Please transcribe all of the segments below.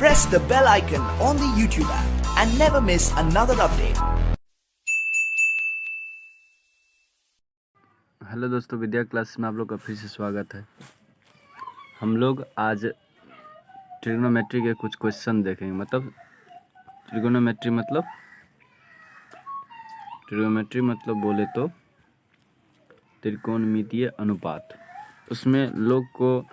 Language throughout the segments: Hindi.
Press the bell icon on the YouTube app and never miss another update. Hello दोस्तों, विद्या क्लास में आप लोग का फिर से स्वागत है। हम लोग आज ट्रिग्नोमेट्री के कुछ क्वेश्चन देखेंगे। ट्रिग्नोमेट्री मतलब बोले तो त्रिकोणमितीय अनुपात। उसमें लोग को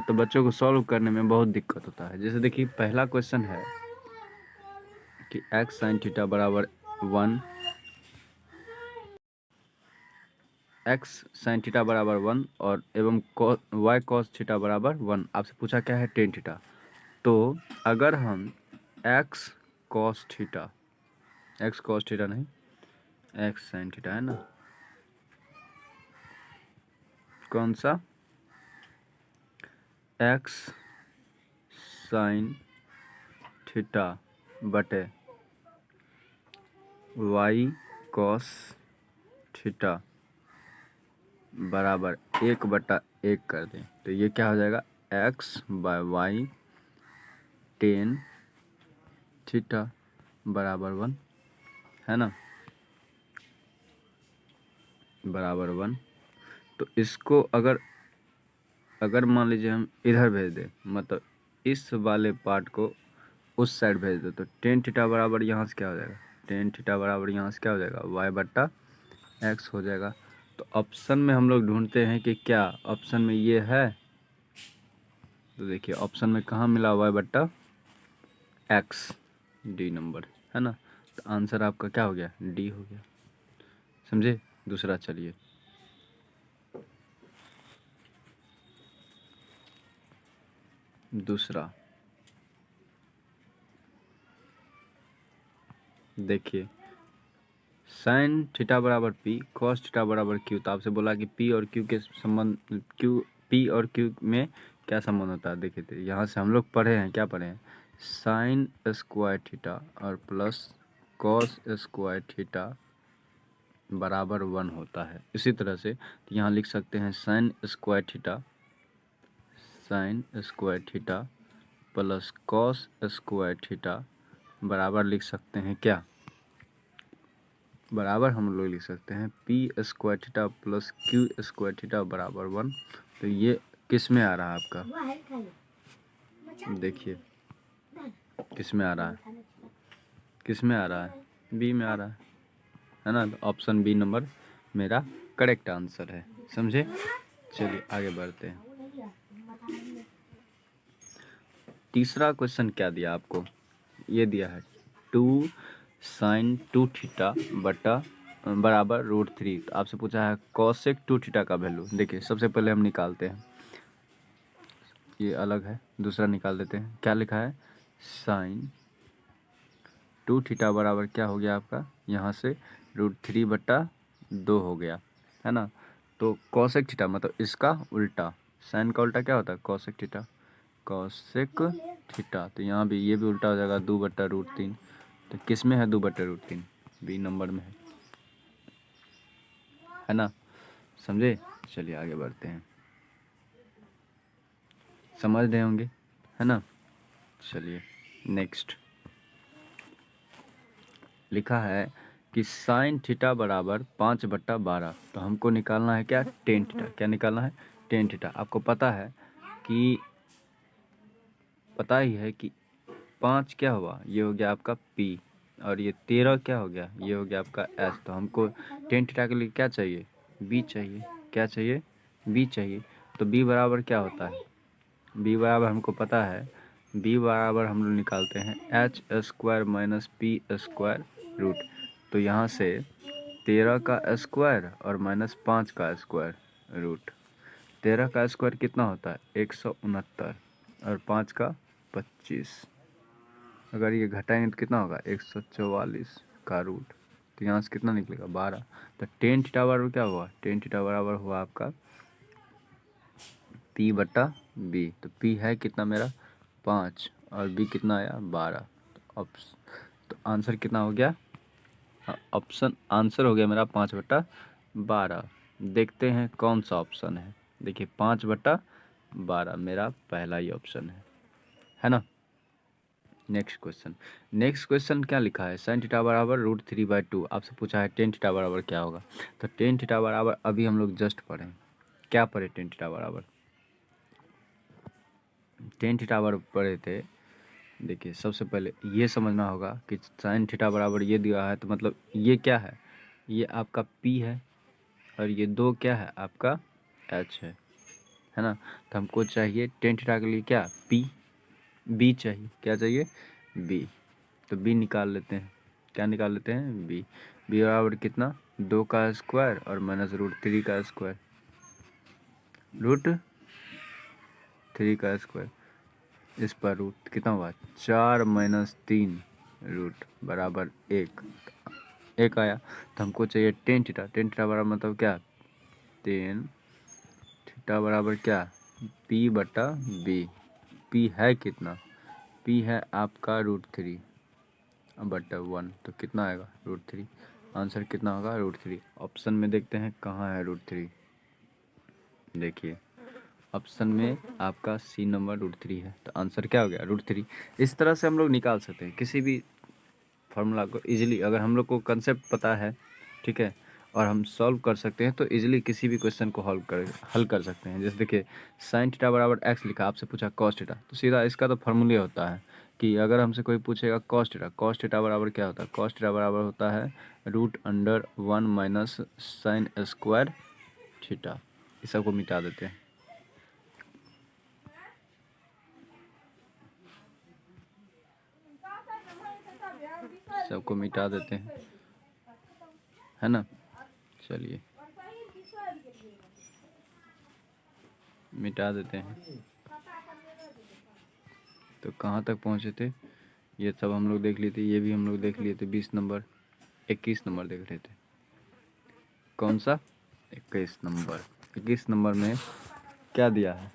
बच्चों को सॉल्व करने में बहुत दिक्कत होता है। जैसे देखिए, पहला क्वेश्चन है कि x sin थीटा बराबर 1, x sin थीटा बराबर 1 और एवं y cos थीटा बराबर 1। आपसे पूछा क्या है? Tan theta. तो अगर हम x cos थीटा नहीं, x sin थीटा है ना, कौन सा? x sin थीटा बटे y cos थीटा बराबर 1/1 कर दें तो ये क्या हो जाएगा? x by Y ten theta बराबर 1 है ना, बराबर 1। तो इसको अगर मान लीजिए हम इधर भेज दें, मतलब इस वाले पार्ट को उस साइड भेज दे, तो टेन थीटा बराबर यहाँ से क्या हो जाएगा? टेन थीटा बराबर यहाँ से क्या हो जाएगा? y/x हो जाएगा। तो ऑप्शन में हम लोग ढूंढते हैं कि क्या ऑप्शन में ये है। तो देखिए, ऑप्शन में कहाँ मिला? y/x, डी नंबर है ना। तो आंसर आपका क्या हो गया? डी हो गया। समझे? दूसरा चलिए, दूसरा देखिए, साइन थीटा बराबर पी, कॉस थीटा बराबर क्यू। तो आपसे बोला कि पी और क्यू के संबंध, पी और क्यू में क्या संबंध होता है? देखिए, तो यहाँ से हम लोग पढ़े हैं, क्या पढ़े हैं? साइन स्क्वायर थीटा और प्लस कॉस स्क्वायर थीटा बराबर 1 होता है। इसी तरह से तो यहाँ लिख सकते हैं sine square theta plus cos square theta बराबर लिख सकते हैं क्या? बराबर हम लोग लिख सकते हैं P square theta plus Q square theta बराबर 1। तो ये किस में आ रहा है आपका? देखिए, किस में आ रहा है? बी में आ रहा है ना। तो ऑप्शन बी नंबर मेरा करेक्ट आंसर है। समझे? चलिए आगे बढ़ते हैं। तीसरा क्वेश्चन क्या दिया आपको? ये दिया है 2 sin 2 थीटा बराबर √3। तो आपसे पूछा है cosec 2 थीटा का वैल्यू। देखिए, सबसे पहले हम निकालते हैं, ये अलग है, दूसरा निकाल देते हैं। क्या लिखा है? sin 2 थीटा बराबर क्या हो गया आपका? यहाँ से √3/2 हो गया है ना। तो cosec थीटा मतलब इसका उल्टा, साइन का उल्टा क्या होता है? cosec theta. तो यहाँ भी ये भी उल्टा हो जाएगा, 2/√3। तो किस में है 2/√3? बी नंबर में है ना। समझे? चलिए आगे बढ़ते हैं, समझ रहे होंगे, है ना। चलिए नेक्स्ट, लिखा है कि साइन थीटा बराबर 5/12। तो हमको निकालना है क्या? Tan theta. क्या निकालना है? Tan theta. आपको पता ही है कि 5 क्या हुआ? ये हो गया आपका P, और ये 13 क्या हो गया? ये हो गया आपका S। तो हमको टेन थीटा के लिए क्या चाहिए? B चाहिए। क्या चाहिए? B चाहिए। तो B बराबर क्या होता है? B बराबर हमको पता है, B बराबर हम लोग निकालते हैं h² - p²। तो यहाँ से 13 का स्क्वायर और -5 का स्क्वायर रूट। 13 का स्क्वायर कितना होता है? 169 और 5 का 25। अगर ये घटाएंगे तो कितना होगा? 144 का रूट। तो यहाँ से कितना निकलेगा? 12। तो टेन थीटा बराबर क्या हुआ? टेन थीटा बराबर हुआ आपका P/B। तो P है कितना मेरा? 5 और B कितना आया? 12। तो आंसर कितना हो गया? आंसर हो गया मेरा 5/12। देखते हैं कौन सा ऑप्शन है। देखिए, 5/12 मेरा पहला ही ऑप्शन है है ना। नेक्स्ट क्वेश्चन क्या लिखा है, साइन थीटा बराबर √3/2। आपसे पूछा है टेन थीटा बराबर क्या होगा। तो टेन थीटा बराबर अभी हम लोग जस्ट पढ़े, क्या पढ़े, टेन थीटा बराबर, टेन थीटा बराबर पढ़े थे। देखिए सबसे पहले ये समझना होगा कि साइन थीटा बराबर ये दिया है तो मतलब ये क्या है, ये आपका P है और ये दो क्या है आपका H है ना। तो हमको चाहिए टेन थीटा के लिए क्या B चाहिए, क्या चाहिए B। तो B निकाल लेते हैं, क्या निकाल लेते हैं B बराबर कितना 2 का स्क्वायर और माइनस √3 का स्क्वायर, √3 का स्क्वायर, इस पर रूट कितना हुआ 4 - 3 रूट बराबर 1 आया। तो हमको चाहिए टेन थीटा, टेन थीटा बराबर मतलब क्या, टेन थीटा बराबर क्या P/B। P है कितना, P है आपका √3/1, तो कितना आएगा √3। आंसर कितना होगा √3। ऑप्शन में देखते हैं कहाँ है √3, देखिए ऑप्शन में आपका C नंबर √3 है, तो आंसर क्या हो गया √3। इस तरह से हम लोग निकाल सकते हैं किसी भी फार्मूला को इजीली, अगर हम लोग को कंसेप्ट पता है, ठीक है, और हम सॉल्व कर सकते हैं तो इजीली किसी भी क्वेश्चन को हल कर सकते हैं। जैसे देखिए साइन थीटा बराबर x लिखा, आपसे पूछा कॉस थीटा, तो सीधा इसका तो फार्मूला होता है कि अगर हमसे कोई पूछेगा कॉस थीटा बराबर क्या होता है, कॉस थीटा बराबर होता है √1 - साइन स्क्वायर थीटा। इस सबको मिटा देते हैं, सबको मिटा देते हैं, है ना। चलिए मिटा देते हैं। तो कहाँ तक पहुँचे थे, ये सब हम लोग देख लिए थे, ये भी हम लोग देख लिए थे, 20 नंबर 21 नंबर देख रहे थे, कौन सा 21 नंबर। 21 नंबर में क्या दिया है,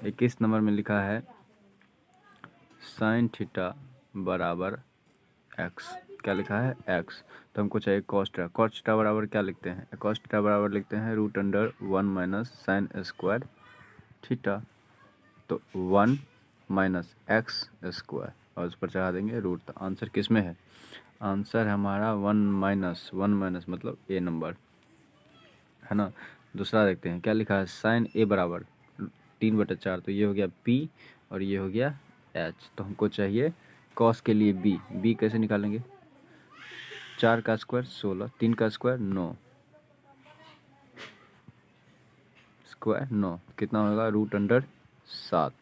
21 नंबर में लिखा है साइन थीटा बराबर x, क्या लिखा है x। तो हमको चाहिए कॉस थीटा बराबर क्या लिखते हैं, कॉस थीटा बराबर लिखते हैं √1 - साइन स्क्वायर थीटा। तो 1 - x स्क्वायर और उस पर चढ़ा देंगे रूट। तो आंसर किस में है, आंसर हमारा 1 - मतलब A नंबर, है ना। दूसरा देखते हैं क्या लिखा है, साइन A बराबर 3/4। तो ये हो गया P और ये हो गया H। तो हमको चाहिए कॉस के लिए B कैसे निकालेंगे, 4 का स्क्वायर 16, 3 का स्क्वायर 9, स्क्वायर 9 कितना होगा √7।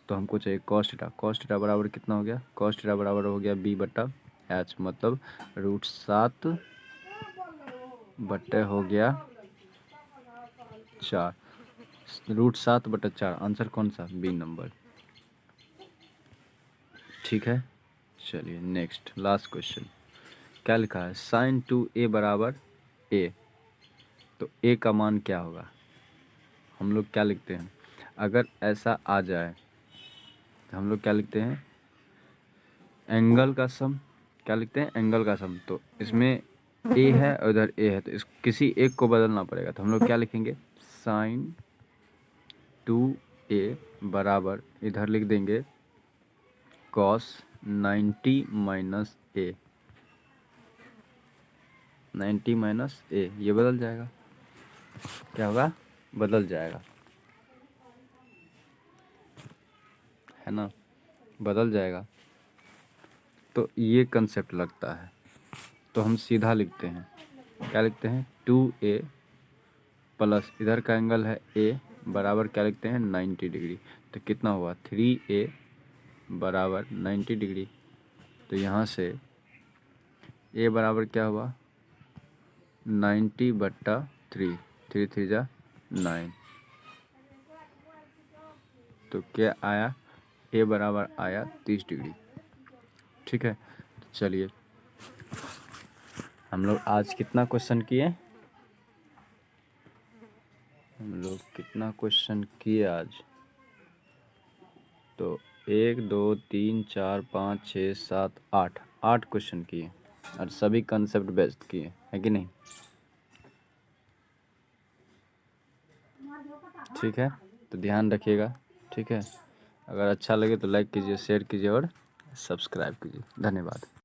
तो हमको चाहिए कॉस थीटा बराबर कितना हो गया, कॉस थीटा बराबर हो गया B/H, मतलब √7 बटे हो गया 4, √7/4। आंसर कौन सा B नंबर, ठीक है। चलिए नेक्स्ट लास्ट क्वेश्चन क्या लिखा है, साइन 2A बराबर A। तो A का मान क्या होगा, हम लोग क्या लिखते हैं, अगर ऐसा आ जाए तो हम लोग क्या लिखते हैं एंगल का सम, क्या लिखते हैं एंगल का सम। तो इसमें A है और इधर A है, तो इस किसी एक को बदलना पड़ेगा। तो हम लोग क्या लिखेंगे साइन 2A बराबर इधर लिख देंगे कॉस 90 - A, 90 - A, ये बदल जाएगा, क्या होगा बदल जाएगा, है ना, बदल जाएगा। तो ये कंसेप्ट लगता है, तो हम सीधा लिखते हैं, क्या लिखते हैं 2A प्लस इधर का एंगल है A बराबर क्या लिखते हैं 90 डिग्री। तो कितना हुआ 3A बराबर 90 डिग्री। तो यहाँ से A बराबर क्या हुआ 90/3, 3 3 जा 9। तो क्या आया A बराबर आया 30 डिग्री, ठीक है। तो चलिए हम लोग आज कितना क्वेश्चन किए, हम लोग कितना क्वेश्चन किए आज, तो 1 2 3 4 5 6 7 8 क्वेश्चन किए और सभी कंसेप्ट बेस्ड किए, है कि नहीं, ठीक है। तो ध्यान रखिएगा, ठीक है। अगर अच्छा लगे तो लाइक कीजिए, शेयर कीजिए और सब्सक्राइब कीजिए। धन्यवाद।